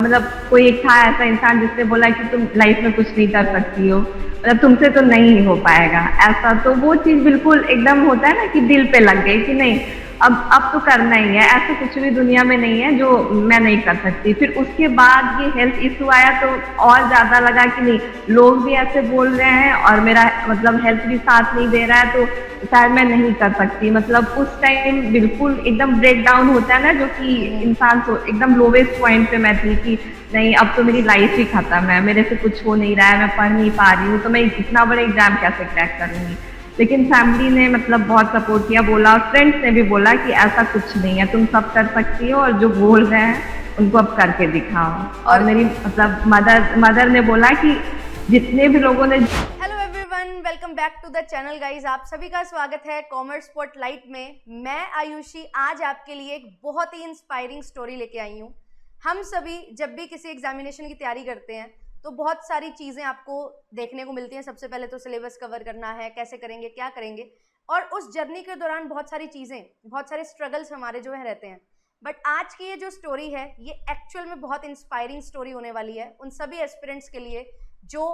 मतलब कोई एक था ऐसा इंसान जिसने बोला कि तुम लाइफ में कुछ नहीं कर सकती हो, मतलब तुमसे तो नहीं हो पाएगा ऐसा। तो वो चीज़ बिल्कुल एकदम होता है ना कि दिल पे लग गई कि नहीं, अब तो करना ही है, ऐसा कुछ भी दुनिया में नहीं है जो मैं नहीं कर सकती। फिर उसके बाद ये हेल्थ इशू आया तो और ज़्यादा लगा कि नहीं, लोग भी ऐसे बोल रहे हैं और मेरा मतलब हेल्थ भी साथ नहीं दे रहा है, तो शायद मैं नहीं कर सकती। मतलब उस टाइम बिल्कुल एकदम ब्रेक डाउन होता है ना, जो कि इंसान को एकदम लोवेस्ट पॉइंट पे मैं थी कि नहीं, अब तो मेरी लाइफ ही खत्म है, मेरे से कुछ हो नहीं रहा है, मैं पढ़ नहीं पा रही हूँ, तो मैं इतना बड़े एग्जाम कैसे क्रैक करूँगी। लेकिन फैमिली ने मतलब बहुत सपोर्ट किया, बोला, फ्रेंड्स ने भी बोला कि ऐसा कुछ नहीं है, तुम सब कर सकती हो और जो बोल रहे हैं उनको अब करके दिखाओ। और मेरी मतलब मदर ने बोला कि जितने भी लोगों ने। Hello everyone, welcome back to the channel guys. आप सभी का स्वागत है कॉमर्स स्पॉटलाइट में। मैं आयुषी आज आपके लिए एक बहुत ही इंस्पायरिंग स्टोरी लेके आई हूँ। हम सभी जब भी किसी एग्जामिनेशन की तैयारी करते हैं तो बहुत सारी चीज़ें आपको देखने को मिलती हैं। सबसे पहले तो सिलेबस कवर करना है, कैसे करेंगे, क्या करेंगे, और उस जर्नी के दौरान बहुत सारी चीज़ें, बहुत सारे स्ट्रगल्स हमारे जो है रहते हैं। बट आज की ये जो स्टोरी है ये एक्चुअल में बहुत इंस्पायरिंग स्टोरी होने वाली है उन सभी एस्पिरेंट्स के लिए जो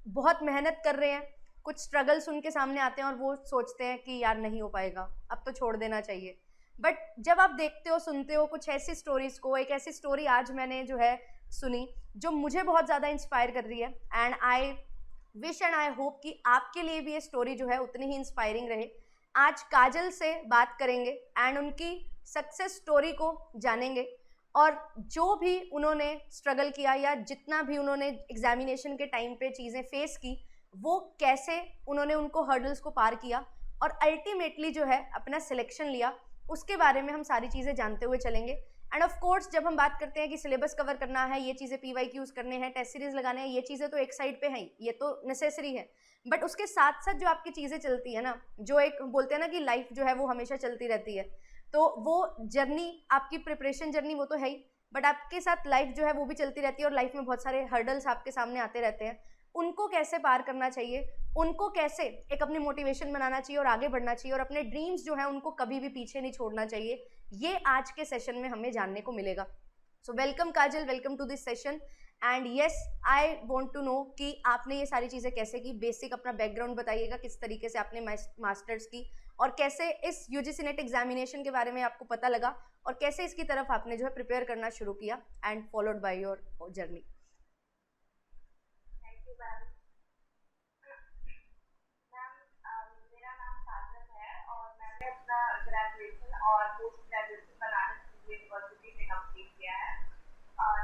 बहुत मेहनत कर रहे हैं। कुछ स्ट्रगल्स उनके सामने आते हैं और वो सोचते हैं कि यार नहीं हो पाएगा, अब तो छोड़ देना चाहिए। बट जब आप देखते हो, सुनते हो कुछ ऐसी स्टोरीज को, एक ऐसी स्टोरी आज मैंने जो है सुनी जो मुझे बहुत ज़्यादा इंस्पायर कर रही है। And I wish and I hope कि आपके लिए भी ये स्टोरी जो है उतनी ही इंस्पायरिंग रहे। आज काजल से बात करेंगे एंड उनकी सक्सेस स्टोरी को जानेंगे, और जो भी उन्होंने स्ट्रगल किया या जितना भी उन्होंने एग्जामिनेशन के टाइम पे चीज़ें फेस की, वो कैसे उन्होंने उनको हर्डल्स को पार किया और अल्टीमेटली जो है अपना सिलेक्शन लिया, उसके बारे में हम सारी चीज़ें जानते हुए चलेंगे। एंड ऑफ कोर्स जब हम बात करते हैं कि सिलेबस कवर करना है, ये चीज़ें PYQs करने हैं, टेस्ट सीरीज लगाने हैं, ये चीज़ें तो एक साइड पे हैं, ये तो नेसेसरी है। बट उसके साथ साथ जो आपकी चीज़ें चलती है ना, जो एक बोलते हैं ना कि लाइफ जो है वो हमेशा चलती रहती है, तो वो जर्नी, आपकी प्रिपरेशन जर्नी वो तो है ही, बट आपके साथ लाइफ जो है वो भी चलती रहती है और लाइफ में बहुत सारे हर्डल्स आपके सामने आते रहते हैं। उनको कैसे पार करना चाहिए, उनको कैसे एक अपनी मोटिवेशन बनाना चाहिए और आगे बढ़ना चाहिए, और अपने ड्रीम्स जो है उनको कभी भी पीछे नहीं छोड़ना चाहिए, ये आज के सेशन में हमें जानने को मिलेगा। So welcome Kajal, welcome to this session. And yes, I want to know कि आपने ये सारी चीज़ें कैसे की। बेसिक अपना बैकग्राउंड बताइएगा, किस तरीके से आपने मास्टर्स की और कैसे इस UGC नेट एग्जामिनेशन के बारे में आपको पता लगा और कैसे इसकी तरफ आपने जो है प्रिपेयर करना शुरू किया and followed by your journey. Thank you ma'am. मेरा नाम साजन है और मैंने अपना ग्रेजुएशन और post graduation Banaras Hindu university से कंप्लीट किया है।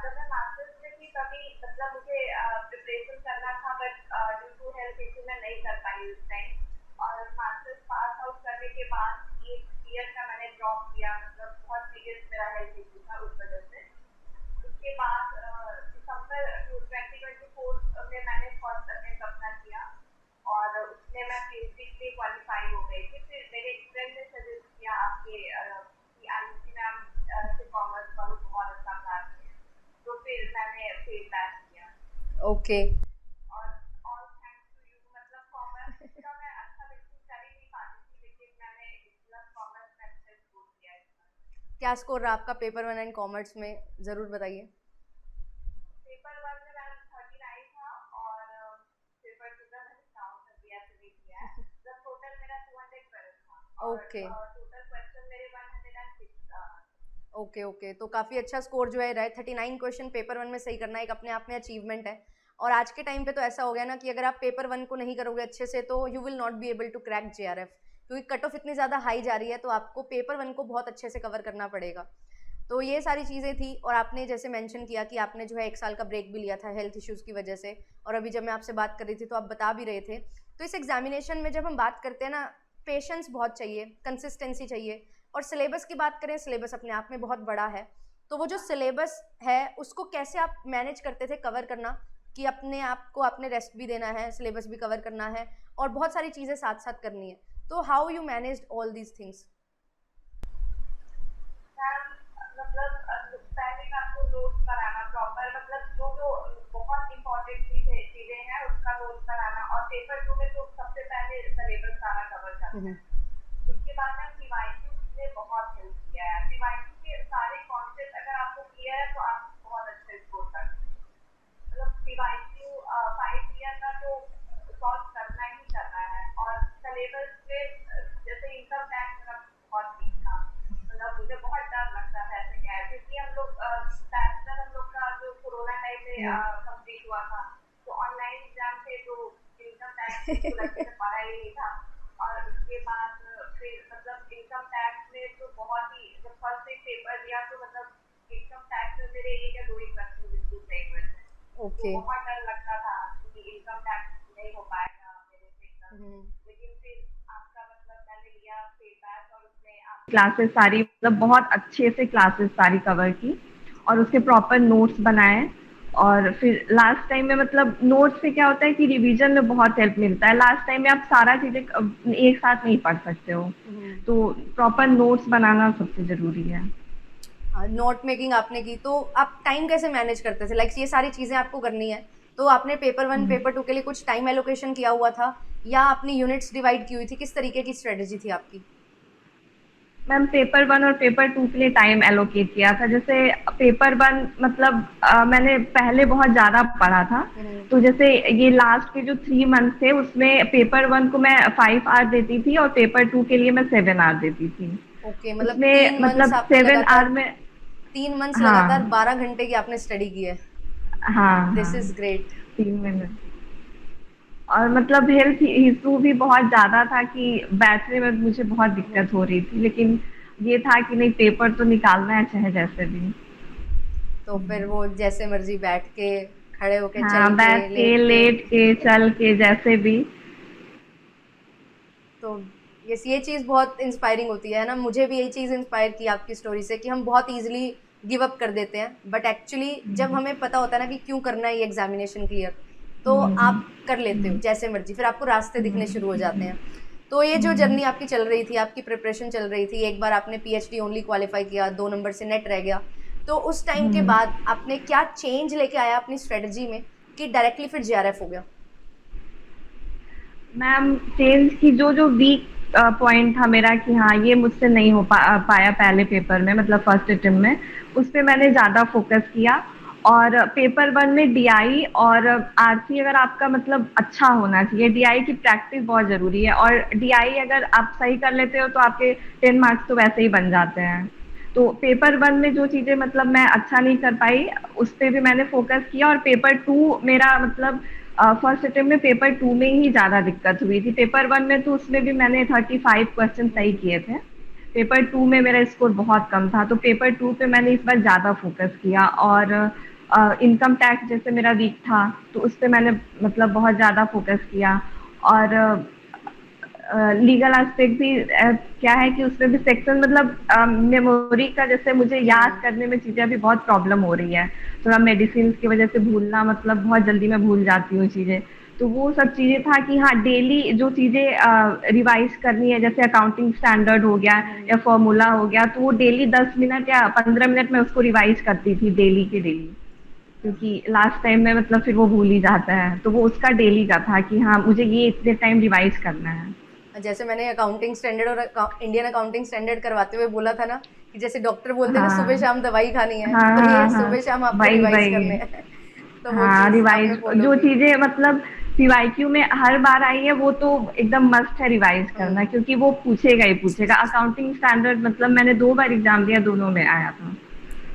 जब मैं मास्टर्स में थी तभी मतलब मुझे प्रिपरेशन करना था, but due to health issue मैं नहीं कर पाई उस टाइम। और मास्टर्स पास आउट करने के बाद एक ईयर का मैंने ड्रॉप किया, मतलब बहुत सीरियस मेरा हेल्थ इशू था उस वजह से। उसके बाद दिसंबर 2024 में मैंने फर्स्ट अटेम्प्ट अपना किया और उसमें मैं PhD के लिए क्वालिफाई हो गई थी। फिर मेरे एक फ्रेंड ने सजेस्ट किया आपके कि आयुषी मैम से कॉमर्स करो, बहुत अच्छा क्लास है, तो फिर मैंने फीडबैक किया। ओके। और ऑल थैंक्स टू यू, मतलब कॉमर्स का मैं अच्छा बिल्कुल कर ही नहीं पाती थी, लेकिन मैंने मतलब कॉमर्स में अच्छा स्कोर किया इसमें। क्या स्कोर रहा आपका पेपर 1 एंड कॉमर्स में, ज़रूर बताइए। पेपर 1 में मैम 39 था और पेपर 2 का मैंने काउंट कर दिया, नहीं किया है, मतलब टोटल मेरा 212 था और ओके टोटल क्वेश्चन मेरे 106 था। ओके ओके, तो काफ़ी अच्छा स्कोर जो है रहा है। 39 क्वेश्चन पेपर 1 में सही करना एक अपने आप में अचीवमेंट है। और आज के टाइम पे तो ऐसा हो गया ना कि अगर आप पेपर 1 को नहीं करोगे अच्छे से तो you will not be able to crack JRF, क्योंकि कट ऑफ इतनी ज़्यादा हाई जा रही है, तो आपको पेपर 1 को बहुत अच्छे से कवर करना पड़ेगा। तो ये सारी चीज़ें थी। और आपने जैसे मेंशन किया कि आपने जो है 1 साल का ब्रेक भी लिया था हेल्थ इश्यूज़ की वजह से, और अभी जब मैं आपसे बात कर रही थी तो आप बता भी रहे थे। तो इस एग्जामिनेशन में जब हम बात करते हैं ना, पेशेंस बहुत चाहिए, कंसिस्टेंसी चाहिए। और सिलेबस की बात करें, सिलेबस अपने आप में बहुत बड़ा है, तो वो जो सिलेबस है उसको कैसे आप मैनेज करते थे कवर करना, कि अपने आप को आपने रेस्ट भी देना है, सिलेबस भी कवर करना है और बहुत सारी चीज़ें साथ साथ करनी है, तो how you managed all these things? Ma'am मतलब पहले मैं आपको नोट कराना प्रॉपर, मतलब जो जो बहुत इंपॉर्टेंट चीजें हैं उसका नोट कराना, और पेपर 2 में तो सबसे पहले सिलेबस सारा कवर करना है। उसके बाद में PYQ ने बहुत हेल्प किया है। PYQ के सारे कॉन्सेप्ट अगर आपको क्लियर है तो आप बहुत अच्छे स्कोर DYQ 5 ईयर का तो सॉल्व करना ही करना है। और सिलेबस में जैसे इनकम टैक्स मेरा बहुत वीक था, मतलब मुझे बहुत डर लगता था ऐसे क्या है, क्योंकि हम लोग बैचलर हम लोग का जो कोरोना टाइम में कंप्लीट हुआ था, तो ऑनलाइन एग्जाम थे, तो इनकम टैक्स बिल्कुल अच्छे से पढ़ा ही नहीं था। और उसके बाद फिर मतलब इनकम टैक्स में तो बहुत ही, जब फर्स्ट एक पेपर दिया तो मतलब इनकम टैक्स में मेरे 1 या 2 ही क्वेश्चन बिल्कुल सही हुए थे। ओके। तो बहुत डर लगता था कि इनकम टैक्स नहीं हो पाएगा मेरे से एकदम। लेकिन फिर आपका मतलब मैंने लिया फीडबैक और उसमें आप क्लासेस सारी मतलब बहुत अच्छे से क्लासेस सारी कवर की और उसके प्रॉपर नोट्स बनाए। और फिर लास्ट टाइम में मतलब नोट्स से क्या होता है कि रिवीजन में बहुत हेल्प मिलता है। लास्ट टाइम में आप सारा चीज़ें एक साथ नहीं पढ़ सकते हो, तो प्रॉपर नोट्स बनाना सबसे ज़रूरी है। नोट मेकिंग आपने की, तो आप टाइम कैसे मैनेज करते थे? लाइक ये सारी चीज़ें आपको करनी है, तो आपने पेपर 1 पेपर 2 के लिए कुछ टाइम एलोकेशन किया हुआ था, या अपनी यूनिट्स डिवाइड की हुई थी? किस तरीके की स्ट्रेटजी थी आपकी? मैम पेपर 1 और पेपर 2 के लिए टाइम एलोकेट किया था। जैसे पेपर 1 मतलब मैंने पहले बहुत ज़्यादा पढ़ा था, तो जैसे ये लास्ट के जो 3 मंथ थे उसमें पेपर 1 को मैं 5 आवर देती थी और पेपर 2 के लिए मैं 7 आवर देती थी। ओके, मतलब उसमें 3 मंथ्स मतलब आपने 7 लगातार आवर में 3 मंथ्स लगातार हाँ 12 घंटे की आपने स्टडी की है। हाँ दिस हाँ इज़ ग्रेट। 3 महीने। और मतलब हेल्थ इशू भी बहुत ज़्यादा था कि बैठने में मुझे बहुत दिक्कत हो रही थी, लेकिन ये था कि नहीं पेपर तो निकालना है चाहे जैसे भी। तो फिर वो जैसे मर्ज़ी बैठ के, खड़े होके, हाँ चल के, बैठ के लेट के, लेट के चल के जैसे भी। तो ये चीज़ बहुत इंस्पायरिंग होती है ना। मुझे भी यही चीज़ इंस्पायर की आपकी स्टोरी से, कि हम बहुत ईजिली गिव अप कर देते हैं, बट एक्चुअली जब हमें पता होता है ना कि क्यों करना है ये एग्जामिनेशन क्लियर, तो आप कर लेते हो जैसे मर्जी, फिर आपको रास्ते दिखने शुरू हो जाते हैं। तो ये जो जर्नी आपकी चल रही थी, आपकी प्रिपरेशन चल रही थी, एक बार आपने पीएचडी ओनली क्वालिफाई किया, 2 नंबर से नेट रह गया, तो उस टाइम के बाद आपने क्या चेंज लेके आया अपनी स्ट्रेटजी में कि डायरेक्टली फिर जेआरएफ हो गया? मैम चेंज की जो जो वीक पॉइंट था मेरा कि हाँ ये मुझसे नहीं हो पाया पहले पेपर में, मतलब फर्स्ट अटेम्प्ट में, उस पे मैंने ज़्यादा फोकस किया। और पेपर 1 में डीआई और आरसी अगर आपका मतलब अच्छा होना चाहिए, डीआई की प्रैक्टिस बहुत ज़रूरी है, और डीआई अगर आप सही कर लेते हो तो आपके 10 मार्क्स तो वैसे ही बन जाते हैं। तो पेपर 1 में जो चीज़ें मतलब मैं अच्छा नहीं कर पाई उस पे भी मैंने फोकस किया। और पेपर 2 मेरा मतलब फर्स्ट अटेम्प्ट में पेपर 2 में ही ज़्यादा दिक्कत हुई थी। पेपर 1 में तो उसमें भी मैंने 35 क्वेश्चन सही किए थे। पेपर 2 में मेरा स्कोर बहुत कम था, तो पेपर 2 पे मैंने इस बार ज़्यादा फोकस किया। और इनकम टैक्स जैसे मेरा वीक था तो उस पे मैंने मतलब बहुत ज़्यादा फोकस किया। और लीगल एस्पेक्ट भी क्या है कि उसमें भी सेक्शन मतलब मेमोरी का, जैसे मुझे याद करने में चीज़ें अभी बहुत प्रॉब्लम हो रही है, थोड़ा मेडिसिन की वजह से भूलना, मतलब बहुत जल्दी मैं भूल जाती हूँ चीज़ें। तो वो सब चीज़ें था कि हाँ डेली जो चीज़ें रिवाइज करनी है, जैसे अकाउंटिंग स्टैंडर्ड हो गया या फॉर्मूला हो गया, तो वो डेली 10 मिनट या 15 मिनट में उसको रिवाइज करती थी डेली के डेली, क्योंकि लास्ट टाइम में मतलब फिर वो भूल ही जाता है। तो वो उसका डेली का था कि हाँ मुझे ये इतने टाइम रिवाइज करना है। जैसे मैंने अकाउंटिंग स्टैंडर्ड और इंडियन अकाउंटिंग स्टैंडर्ड करवाते हुए बोला था ना, कि जैसे डॉक्टर बोलते हैं ना सुबह हाँ शाम दवाई खानी है, हाँ तो ये हाँ हाँ सुबह शाम आपको वही रिवाइज वही। करने हैं। तो वो हाँ चीज़ आपने रिवाइज फॉलो जो की। चीजें मतलब पीवाईक्यू में हर बार आई है वो तो एकदम मस्ट है रिवाइज करना, क्योंकि वो पूछेगा ही पूछेगा। अकाउंटिंग स्टैंडर्ड मतलब मैंने 2 बार एग्जाम दिया, दोनों में आया था।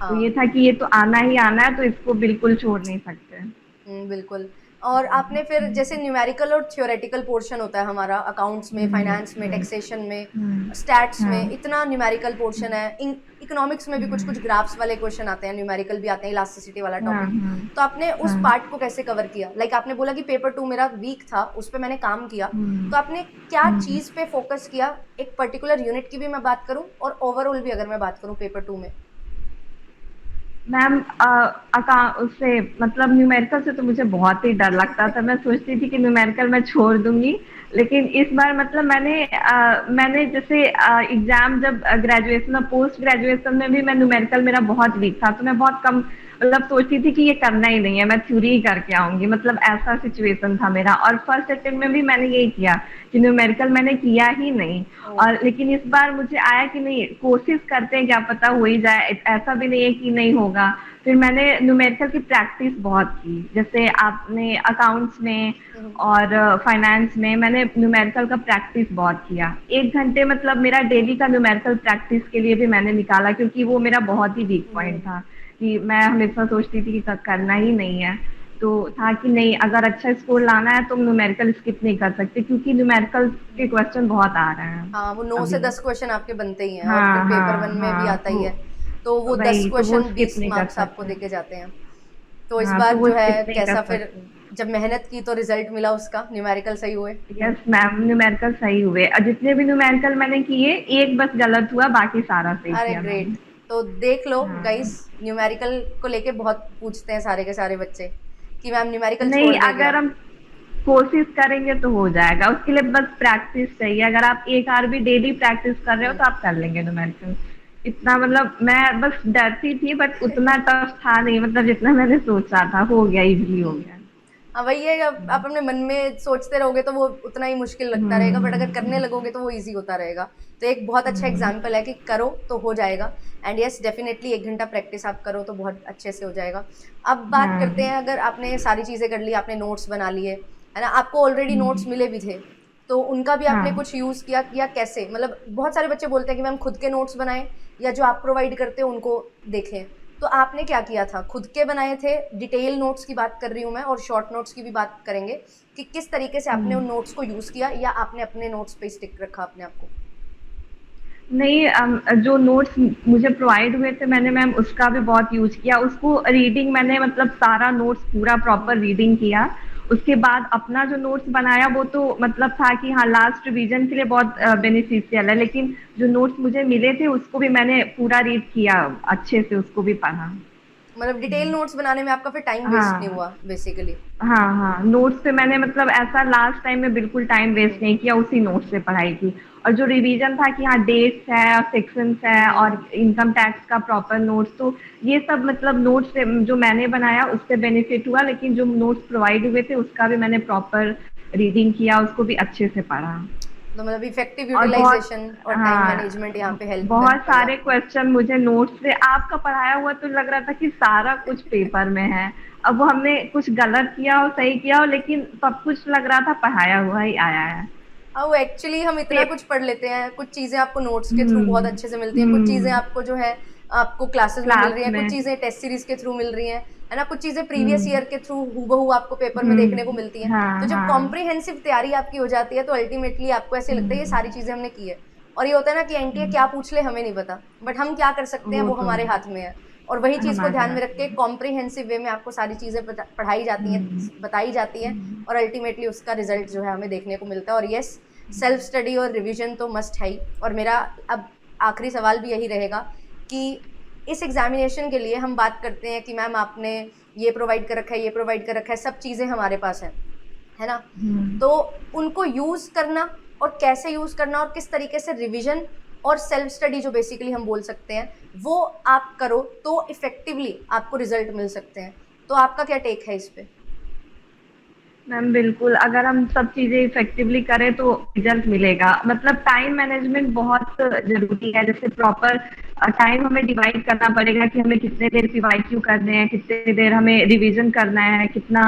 तो ये हाँ। था कि ये तो आना ही आना है, तो इसको बिल्कुल छोड़ नहीं सकते। बिल्कुल। और आपने फिर जैसे न्यूमेरिकल और थ्योरेटिकल पोर्शन होता है हमारा अकाउंट्स में, फाइनेंस में, टैक्सेशन में, स्टैट्स में, इतना न्यूमेरिकल पोर्शन है। इकोनॉमिक्स में भी कुछ कुछ ग्राफ्स वाले क्वेश्चन आते हैं, न्यूमेरिकल भी आते हैं, इलास्टिसिटी वाला हाँ टॉपिक। हाँ तो आपने उस हाँ पार्ट को कैसे कवर किया? लाइक आपने बोला कि पेपर 2 मेरा वीक था, उस पे मैंने काम किया, तो आपने क्या चीज़ पे फोकस किया? एक पर्टिकुलर यूनिट की भी मैं बात करूँ और ओवरऑल भी अगर मैं बात करूँ पेपर 2 में। मैम उससे मतलब न्यूमेरिकल से तो मुझे बहुत ही डर लगता था। मैं सोचती थी कि न्यूमेरिकल मैं छोड़ दूंगी, लेकिन इस बार मतलब मैंने जैसे एग्जाम जब ग्रेजुएशन और पोस्ट ग्रेजुएशन में भी मैं न्यूमेरिकल मेरा बहुत वीक था, तो मैं बहुत कम मतलब सोचती थी कि ये करना ही नहीं है, मैं थ्योरी ही करके आऊंगी, मतलब ऐसा सिचुएशन था मेरा। और फर्स्ट अटेम्प्ट में भी मैंने यही किया कि न्यूमेरिकल मैंने किया ही नहीं। ओ, और लेकिन इस बार मुझे आया कि नहीं, कोशिश करते हैं, क्या पता हो ही जाए, ऐसा भी नहीं है कि नहीं होगा। फिर मैंने न्यूमेरिकल की प्रैक्टिस बहुत की, जैसे आपने अकाउंट्स में हम्म, और फाइनेंस में मैंने न्यूमेरिकल का प्रैक्टिस बहुत किया। 1 घंटे मतलब मेरा डेली का न्यूमेरिकल प्रैक्टिस के लिए भी मैंने निकाला, क्योंकि वो मेरा बहुत ही वीक हम्म, पॉइंट था कि मैं हमेशा सोचती थी कि करना ही नहीं है। तो था कि नहीं, अगर अच्छा स्कोर लाना है तो न्यूमेरिकल स्किप नहीं कर सकते, क्योंकि न्यूमेरिकल के क्वेश्चन बहुत आ रहे हैं हाँ, वो 9 से अभी। 10 क्वेश्चन आपके बनते ही हैं, और फिर हाँ पेपर हाँ 1 में भी हाँ, आता ही तो है। तो वो 10 वही तो वो क्वेश्चन स्किप 20 नहीं कर मार्क्स आपको सकते। देके जाते हैं। तो इस हाँ, तो बार वो जो है स्किप नहीं कर कैसा फिर, सकते। जब मेहनत की तो रिजल्ट मिला उसका, न्यूमेरिकल सही हुए? यस मैम, न्यूमेरिकल सही हुए, और जितने भी न्यूमेरिकल मैंने किए, एक बस गलत हुआ, बाकी सारा सही अरे किया ग्रेट। मैंने। तो देख लो गाइस, हाँ, न्यूमेरिकल को लेके बहुत पूछते हैं सारे के सारे बच्चे कि मैम न्यूमेरिकल नहीं, छोड़ दें क्या। अगर हम कोशिश करेंगे तो हो जाएगा, उसके लिए बस प्रैक्टिस चाहिए। अगर आप एक आर भी डेली प्रैक्टिस कर रहे हो हम्म। तो आप कर लेंगे न्यूमेरिकल। इतना मतलब मैं बस डरती थी, बट उतना टफ था नहीं, मतलब जितना मैंने सोचा था, हो गया, इजीली हो हम्म। गया। हाँ वही है, जब आप अपने मन में सोचते रहोगे तो वो उतना ही मुश्किल लगता रहेगा, बट अगर करने हम्म लगोगे तो वो इजी होता रहेगा। तो एक बहुत अच्छा हम्म, एग्जाम्पल है कि करो तो हो जाएगा। एंड यस, डेफिनेटली 1 घंटा प्रैक्टिस आप करो तो बहुत अच्छे से हो जाएगा। अब बात हाँ करते हैं, अगर आपने सारी चीज़ें कर ली, आपने नोट्स बना लिए, है ना, आपको ऑलरेडी नोट्स मिले भी थे, तो उनका भी आपने हाँ। कुछ यूज़ किया या कैसे? मतलब बहुत सारे बच्चे बोलते हैं कि मैम खुद के नोट्स बनाएं या जो आप प्रोवाइड करते हो उनको देखें। तो आपने क्या किया था? खुद के बनाए थे? डिटेल नोट्स की बात कर रही हूँ मैं, और शॉर्ट नोट्स की भी बात करेंगे कि किस तरीके से आपने उन नोट्स को यूज़ किया, या आपने अपने नोट्स पे स्टिक रखा अपने आप को? नहीं, जो नोट्स मुझे प्रोवाइड हुए थे, मैंने मैम उसका भी बहुत यूज किया, उसको रीडिंग मैंने मतलब सारा नोट्स पूरा प्रॉपर रीडिंग किया। उसके बाद अपना जो नोट्स बनाया वो तो मतलब था कि हाँ, लास्ट रिवीजन के लिए बहुत बेनिफिशियल है, लेकिन जो नोट्स मुझे मिले थे उसको भी मैंने पूरा रीड किया, अच्छे से उसको भी पढ़ा। मतलब डिटेल नोट्स बनाने में आपका फिर टाइम वेस्ट नहीं हाँ हुआ बेसिकली? हाँ हाँ, नोट्स से मैंने मतलब ऐसा लास्ट टाइम में बिल्कुल टाइम वेस्ट नहीं किया, उसी नोट्स से पढ़ाई की। और जो रिवीजन था कि हाँ, डेट्स है और सेक्शंस है और इनकम टैक्स का प्रॉपर नोट्स, तो ये सब मतलब नोट्स से जो मैंने बनाया उससे बेनिफिट हुआ, लेकिन जो नोट्स प्रोवाइड हुए थे उसका भी मैंने प्रॉपर रीडिंग किया, उसको भी अच्छे से पढ़ा। तो मतलब इफेक्टिव और बहुत, यूटिलाइजेशन और टाइम मैनेजमेंट यहाँ हाँ, पे हेल्प कर बहुत पाई सारे आपको। क्वेश्चन मुझे नोट्स से आपका पढ़ाया हुआ तो लग रहा था कि सारा कुछ पेपर में है। अब वो हमने कुछ गलत किया हो, सही किया हो, लेकिन सब कुछ लग रहा था पढ़ाया हुआ ही आया है। हाँ, वो एक्चुअली हम इतना पे कुछ पढ़ लेते हैं, कुछ चीज़ें आपको नोट्स के थ्रू बहुत हुँ, अच्छे से मिलती हैं, कुछ चीज़ें हुँ, आपको जो है आपको क्लासेस में मिल क्लास रही हैं, कुछ में। चीज़ें टेस्ट सीरीज के थ्रू मिल रही हैं, है ना, कुछ चीज़ें प्रीवियस हुँ, ईयर के थ्रू हूबहू आपको पेपर में देखने को हुँ, मिलती हैं। तो हाँ, जब हाँ, कॉम्प्रिहेंसिव तैयारी आपकी हो जाती है तो अल्टीमेटली आपको ऐसे लगता है ये सारी हुँ, चीज़ें हमने की है। और ये होता है ना कि एनटीए क्या पूछ ले हमें नहीं पता, बट हम क्या कर सकते हैं वो वो तो हमारे हाथ में है। और वही चीज़ को हमारे ध्यान में हाथ रख के में। कॉम्प्रिहेंसिव वे में आपको सारी चीज़ें पढ़ाई जाती हैं, हुँ, बताई जाती हैं, हुँ, और अल्टीमेटली उसका रिजल्ट जो है हमें देखने को मिलता है। और यस, सेल्फ स्टडी और रिवीजन तो मस्ट है ही। और मेरा अब आखिरी सवाल भी यही रहेगा कि इस एग्जामिनेशन के लिए हम बात करते हैं कि मैम आपने ये प्रोवाइड कर रखा है, ये प्रोवाइड कर रखा है, सब चीज़ें हमारे पास हैं, है ना, हुँ। तो उनको यूज़ करना और कैसे यूज़ करना और किस तरीके से रिवीजन और सेल्फ स्टडी जो बेसिकली हम बोल सकते हैं वो आप करो तो इफेक्टिवली आपको रिजल्ट मिल सकते हैं। तो आपका क्या टेक है इस पे? मैम बिल्कुल, अगर हम सब चीज़ें इफ़ेक्टिवली करें तो रिज़ल्ट मिलेगा। मतलब टाइम मैनेजमेंट बहुत ज़रूरी है, जैसे प्रॉपर टाइम हमें डिवाइड करना पड़ेगा कि हमें कितने देर पीवाईक्यू करने हैं, कितनी देर हमें रिवीजन करना है, कितना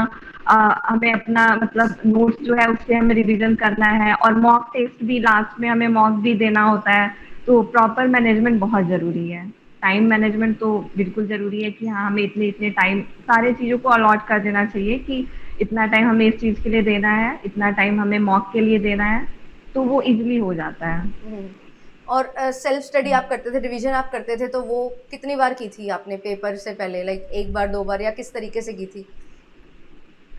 हमें अपना मतलब नोट्स जो है उससे हमें रिवीजन करना है, और मॉक टेस्ट भी लास्ट में हमें मॉक भी देना होता है। तो प्रॉपर मैनेजमेंट बहुत ज़रूरी है। टाइम मैनेजमेंट तो बिल्कुल ज़रूरी है कि हाँ, हमें इतने-इतने टाइम सारे चीज़ों को अलॉट कर देना चाहिए कि इतना टाइम हमें इस चीज़ के लिए देना है, इतना टाइम हमें मॉक के लिए देना है, तो वो ईज़िली हो जाता है। हम्म। और सेल्फ स्टडी आप करते थे, रिवीजन आप करते थे, तो वो कितनी बार की थी आपने पेपर से पहले, लाइक एक बार, 2 बार, या किस तरीके से की थी?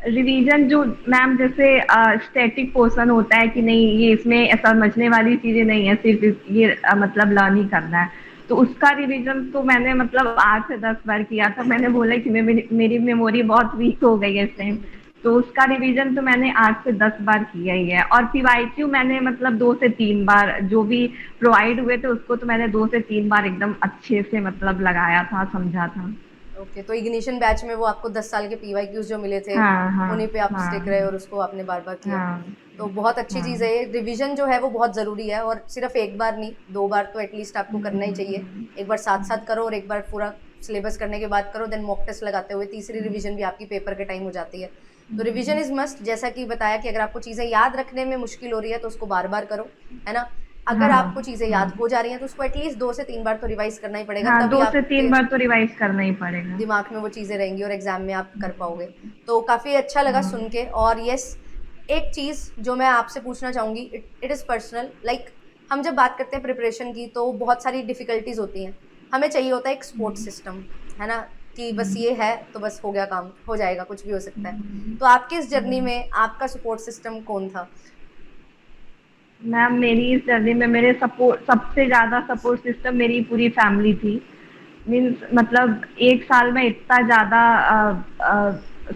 रिवीजन जो मैम, जैसे स्टैटिक पोर्शन होता है कि नहीं, ये इसमें समझने वाली चीज़ें नहीं है, सिर्फ़ ये मतलब लर्न ही करना है। तो उसका रिवीजन तो मैंने मतलब 8 से 10 बार किया था। मैंने बोला कि मेरी मेमोरी बहुत वीक हो गई है इस टाइम। तो उसका रिवीजन तो मैंने 8 से 10 बार किया ही है, और पीवाईक्यू मैंने मतलब 2 से 3 बार जो भी प्रोवाइड हुए थे उसको तो मैंने 2 से 3 बार एकदम अच्छे से मतलब लगाया था, समझा था। ओके, तो इग्निशन बैच में वो आपको 10 साल के पीवाईक्यूज जो मिले थे, हाँ हाँ उन्हीं पे आप हाँ स्टिक रहे और उसको आपने बार-बार किया। हाँ तो बहुत अच्छी चीज़ है हाँ ये, रिवीजन जो है वो बहुत ज़रूरी है और सिर्फ एक बार नहीं, 2 बार तो एटलीस्ट आपको करना ही चाहिए। एक बार साथ-साथ करो और एक बार पूरा सिलेबस करने के बाद करो, देन मॉक टेस्ट लगाते हुए तीसरी रिवीजन भी आपकी पेपर के टाइम हो जाती है। तो रिवीजन इज़ मस्ट, जैसा कि बताया कि अगर आपको चीज़ें याद रखने में मुश्किल हो रही है तो उसको बार-बार करो, है ना? अगर हाँ आपको चीज़ें याद हो जा रही हैं तो उसको एटलीस्ट 2 से 3 बार तो रिवाइज़ करना ही पड़ेगा, हाँ, तभी 2 से 3 आपके बार तो रिवाइज करना ही पड़ेगा। दिमाग में वो चीज़ें रहेंगी और एग्ज़ाम में आप कर पाओगे। तो काफ़ी अच्छा लगा हाँ सुन के। और येस, एक चीज़ जो मैं आपसे पूछना चाहूँगी, इट इज़ पर्सनल, लाइक हम जब बात करते हैं प्रिपरेशन की तो बहुत सारी डिफ़िकल्टीज़ होती हैं। हमें चाहिए होता है एक सपोर्ट सिस्टम, है ना? कि बस ये है तो बस हो गया काम, हो जाएगा, कुछ भी हो सकता है। तो आपकी इस जर्नी में आपका सपोर्ट सिस्टम कौन था? मैम, मेरी इस जर्नी में मेरे सपोर्ट सबसे ज़्यादा सपोर्ट सिस्टम मेरी पूरी फैमिली थी। मीन्स मतलब 1 साल में इतना ज़्यादा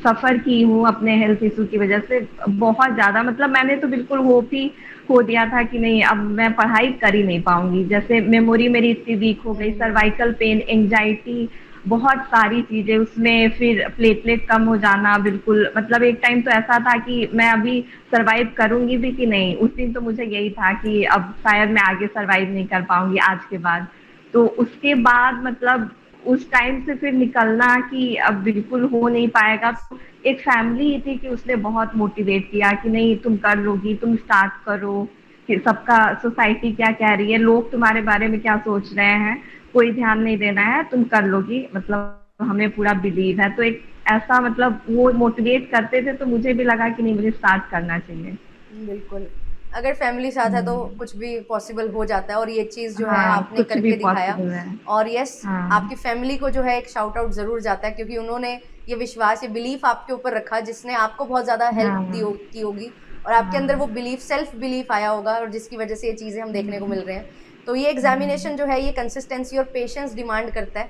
सफ़र की हूँ अपने हेल्थ इशू की वजह से, बहुत ज़्यादा। मतलब मैंने तो बिल्कुल होप ही खो दिया था कि नहीं, अब मैं पढ़ाई कर ही नहीं पाऊँगी। जैसे मेमोरी मेरी इतनी वीक हो गई, सर्वाइकल पेन, एंग्जायटी, बहुत सारी चीज़ें उसमें, फिर प्लेटलेट कम हो जाना बिल्कुल। मतलब एक टाइम तो ऐसा था कि मैं अभी सर्वाइव करूँगी भी कि नहीं। उस दिन तो मुझे यही था कि अब शायद मैं आगे सर्वाइव नहीं कर पाऊँगी आज के बाद। तो उसके बाद मतलब उस टाइम से फिर निकलना कि अब बिल्कुल हो नहीं पाएगा, तो एक फैमिली ही थी कि उसने बहुत मोटिवेट किया कि नहीं, तुम कर लोगी, तुम स्टार्ट करो। कि सबका, सोसाइटी क्या कह रही है, लोग तुम्हारे बारे में क्या सोच रहे हैं, कोई ध्यान नहीं देना है, तुम कर लोगी, मतलब हमें पूरा बिलीव है। तो एक ऐसा, मतलब वो मोटिवेट करते थे तो मुझे भी लगा कि नहीं, मुझे स्टार्ट करना चाहिए। बिल्कुल। अगर फैमिली साथ है तो हम्म, कुछ भी पॉसिबल हो जाता है और ये चीज़ जो है हाँ, आपने कुछ भी करके दिखाया। पॉसिबल है। और यस, हाँ आपकी फैमिली को जो है एक शाउट आउट ज़रूर जाता है क्योंकि उन्होंने ये विश्वास, ये बिलीफ आपके ऊपर रखा जिसने आपको बहुत ज़्यादा हेल्प हाँ की होगी और आपके अंदर वो हाँ बिलीफ, सेल्फ बिलीफ आया होगा और जिसकी वजह से ये चीज़ें हम देखने को मिल रहे हैं। तो ये एग्ज़ामिनेशन जो है ये कंसिस्टेंसी और पेशेंस डिमांड करता है।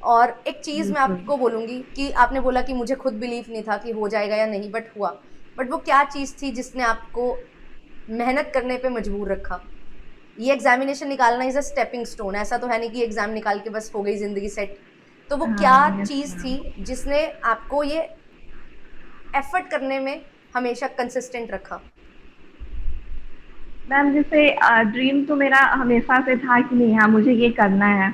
और एक चीज़ मैं बिल्कुल। आपको बोलूँगी कि आपने बोला कि मुझे खुद बिलीफ नहीं था कि हो जाएगा या नहीं, बट हुआ। बट वो क्या चीज़ थी जिसने आपको मेहनत करने पे मजबूर रखा? ये एग्ज़ामिनेशन निकालना इज़ अ स्टेपिंग स्टोन, ऐसा तो है नहीं कि एग्ज़ाम निकाल के बस हो गई ज़िंदगी सेट। तो वो क्या हाँ, यस चीज़ थी मैम। जिसने आपको ये एफ़र्ट करने में हमेशा कंसिस्टेंट रखा? मैम, जैसे ड्रीम तो मेरा हमेशा से था कि नहीं, हाँ, मुझे ये करना है।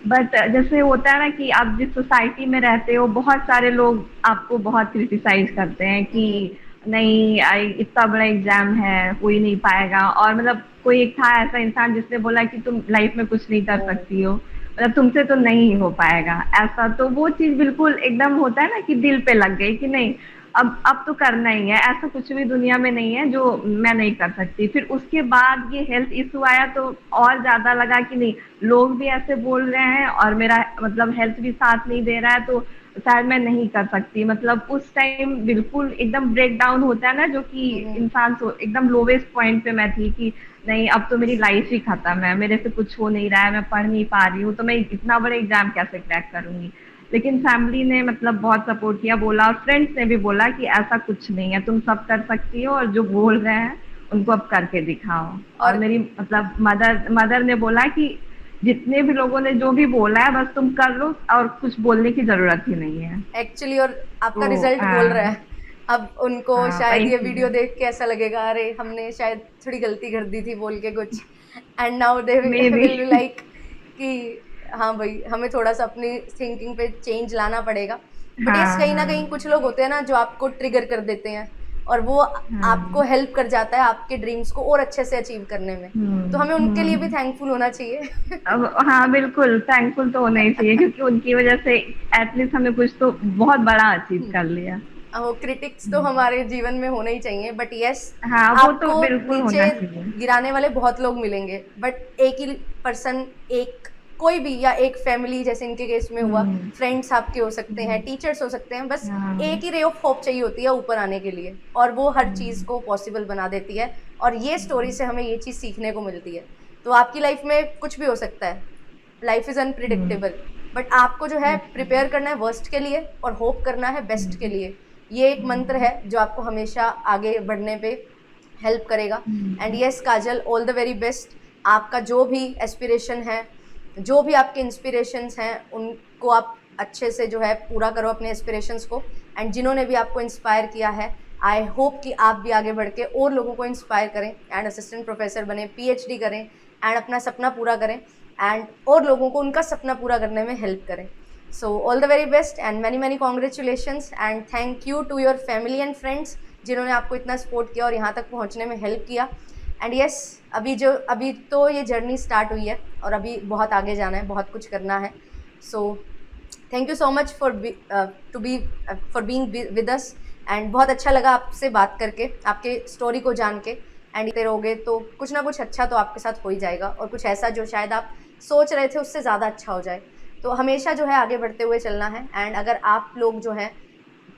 बट जैसे होता है ना कि आप जिस सोसाइटी में रहते हो, बहुत सारे लोग आपको बहुत क्रिटिसाइज करते हैं कि नहीं, इतना बड़ा एग्जाम है, हो ही नहीं पाएगा। और मतलब कोई एक था ऐसा इंसान जिसने बोला कि तुम लाइफ में कुछ नहीं कर ओह! सकती हो, मतलब तुमसे तो नहीं हो पाएगा ऐसा। तो वो चीज़ बिल्कुल एकदम होता है ना कि दिल पे लग गई कि नहीं, अब तो करना ही है। ऐसा कुछ भी दुनिया में नहीं है जो मैं नहीं कर सकती। फिर उसके बाद ये हेल्थ इशू आया तो और ज़्यादा लगा कि नहीं, लोग भी ऐसे बोल रहे हैं और मेरा मतलब हेल्थ भी साथ नहीं दे रहा है, तो शायद मैं नहीं कर सकती। मतलब उस टाइम बिल्कुल एकदम ब्रेक डाउन होता है ना, जो कि हुँ, हुँ। इंसान सो एकदम लोवेस्ट पॉइंट पे मैं थी कि नहीं, अब तो मेरी लाइफ ही खत्म है, मेरे से कुछ हो नहीं रहा है, मैं पढ़ नहीं पा रही हूँ, तो मैं इतना बड़ा एग्जाम कैसे क्रैक करूँगी। लेकिन फैमिली ने मतलब बहुत सपोर्ट किया, बोला, और फ्रेंड्स ने भी बोला कि ऐसा कुछ नहीं है, तुम सब कर सकती हो, और जो बोल रहे हैं उनको अब करके दिखाओ। और और मेरी मतलब मदर मदर ने बोला कि जितने भी लोगों ने जो भी बोला है, बस तुम कर लो, और कुछ बोलने की ज़रूरत ही नहीं है। एक्चुअली और आपका तो रिज़ल्ट बोल रहा है। अब उनको हाँ, शायद वही ये चीज़ वीडियो है। देख के ऐसा लगेगा, अरे हमने शायद थोड़ी गलती कर दी थी बोल के कुछ, and now they may be. Will be like कि हाँ भाई, हमें थोड़ा-सा अपनी थिंकिंग पे चेंज लाना पड़ेगा। बट यस, हाँ कहीं न कहीं हाँ कुछ लोग होते हैं ना जो आपको ट्रिगर कर देते हैं और वो आपको हाँ। हेल्प कर जाता है आपके ड्रीम्स को और अच्छे से अचीव करने में। तो हमें उनके लिए भी थैंकफुल होना चाहिए। अब हाँ, बिल्कुल थैंकफुल तो होना ही चाहिए, क्योंकि उनकी वजह से एटलीस्ट हमने कुछ तो बहुत बड़ा अचीव कर लिया। क्रिटिक्स तो हमारे जीवन में होने ही चाहिए, बट यस, हाँ, वो तो आपको बिल्कुल नीचे होना चाहिए। गिराने वाले बहुत लोग मिलेंगे, बट एक ही पर्सन, एक कोई भी, या एक फैमिली जैसे इनके केस में हुआ, हुँ, फ्रेंड्स आपके हो सकते हैं, टीचर्स हो सकते हैं, बस हाँ, एक ही रे ऑफ होप चाहिए होती है ऊपर आने के लिए और वो हर चीज़ को पॉसिबल बना देती है। और ये स्टोरी से हमें ये चीज़ सीखने को मिलती है। तो आपकी लाइफ में कुछ भी हो सकता है, life is hmm, unpredictable, but आपको जो है यस प्रिपेयर करना है वर्स्ट के लिए और होप करना है बेस्ट के लिए। ये एक मंत्र है जो आपको हमेशा आगे बढ़ने पे हेल्प करेगा। And yes Kajal, all the very best. आपका जो भी एस्पिरेशन है, जो भी आपके इंस्पिरेशंस हैं, उनको आप अच्छे से जो है पूरा करो अपने एस्पिरेशंस को। एंड जिन्होंने भी आपको इंस्पायर किया है, आई होप कि आप भी आगे बढ़ के और लोगों को इंस्पायर करें एंड असिस्टेंट प्रोफेसर बने, PhD करें एंड अपना सपना पूरा करें एंड और लोगों को उनका सपना पूरा करने में हेल्प करें। So all the very best and many many congratulations and thank you to your family and friends जिन्होंने आपको इतना सपोर्ट किया और यहाँ तक पहुँचने में हेल्प किया। एंड यस, अभी तो ये जर्नी स्टार्ट हुई है और अभी बहुत आगे जाना है, बहुत कुछ करना है। So thank you so much for being with us and बहुत अच्छा लगा आपसे बात करके, आपके स्टोरी को जान के। एंड इतने रहोगे तो कुछ ना कुछ अच्छा तो आपके साथ हो ही जाएगा और कुछ ऐसा जो शायद आप सोच रहे थे उससे ज़्यादा अच्छा हो जाए। तो हमेशा जो है आगे बढ़ते हुए चलना है। एंड अगर आप लोग जो हैं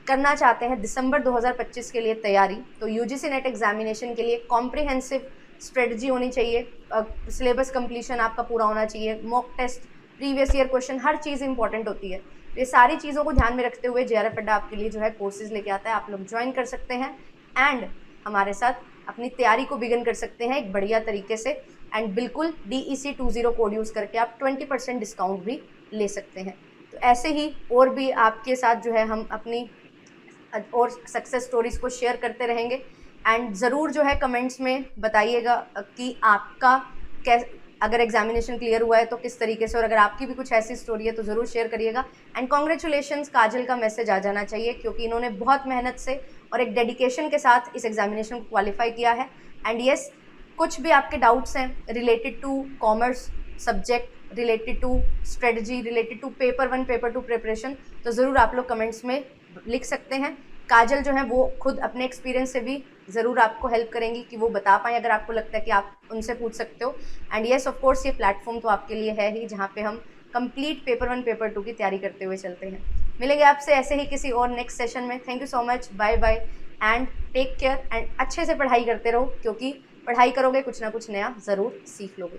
करना चाहते हैं दिसंबर 2025 के लिए तैयारी, तो UGC नेट एग्जामिनेशन के लिए कॉम्प्रिहेंसिव स्ट्रेटजी होनी चाहिए, सिलेबस कंप्लीशन आपका पूरा होना चाहिए, mock test, previous year question, हर चीज़ इंपॉर्टेंट होती है। ये सारी चीज़ों को ध्यान में रखते हुए JRF अड्डा आपके लिए जो है कोर्सेज लेके आता है, आप लोग ज्वाइन कर सकते हैं एंड हमारे साथ अपनी तैयारी को बिगिन कर सकते हैं एक बढ़िया तरीके से। एंड बिल्कुल DEC20 कोड यूज़ करके आप 20% डिस्काउंट भी ले सकते हैं। तो ऐसे ही और भी आपके साथ जो है हम अपनी और सक्सेस स्टोरीज़ को शेयर करते रहेंगे। एंड ज़रूर जो है कमेंट्स में बताइएगा कि आपका अगर एग्जामिनेशन क्लियर हुआ है तो किस तरीके से, और अगर आपकी भी कुछ ऐसी स्टोरी है तो ज़रूर शेयर करिएगा। एंड कॉन्ग्रेचुलेशंस, काजल का मैसेज आ जाना चाहिए क्योंकि इन्होंने बहुत मेहनत से और एक डेडिकेशन के साथ इस एग्जामिनेशन को क्वालिफाई किया है। एंड यस, कुछ भी आपके डाउट्स हैं related to commerce subject, related to strategy, related to paper 1 paper 2 preparation, तो ज़रूर आप लोग कमेंट्स में लिख सकते हैं। काजल जो है वो खुद अपने एक्सपीरियंस से भी ज़रूर आपको हेल्प करेंगी कि वो बता पाएँ अगर आपको लगता है कि आप उनसे पूछ सकते हो। एंड येस, ऑफ कोर्स ये प्लेटफॉर्म तो आपके लिए है ही जहाँ पे हम कंप्लीट पेपर 1 पेपर 2 की तैयारी करते हुए चलते हैं। मिलेंगे आपसे ऐसे ही किसी और नेक्स्ट सेशन में। Thank you so much, bye bye and take care. And अच्छे से पढ़ाई करते रहो क्योंकि पढ़ाई करोगे कुछ ना कुछ नया ज़रूर सीख लोगे।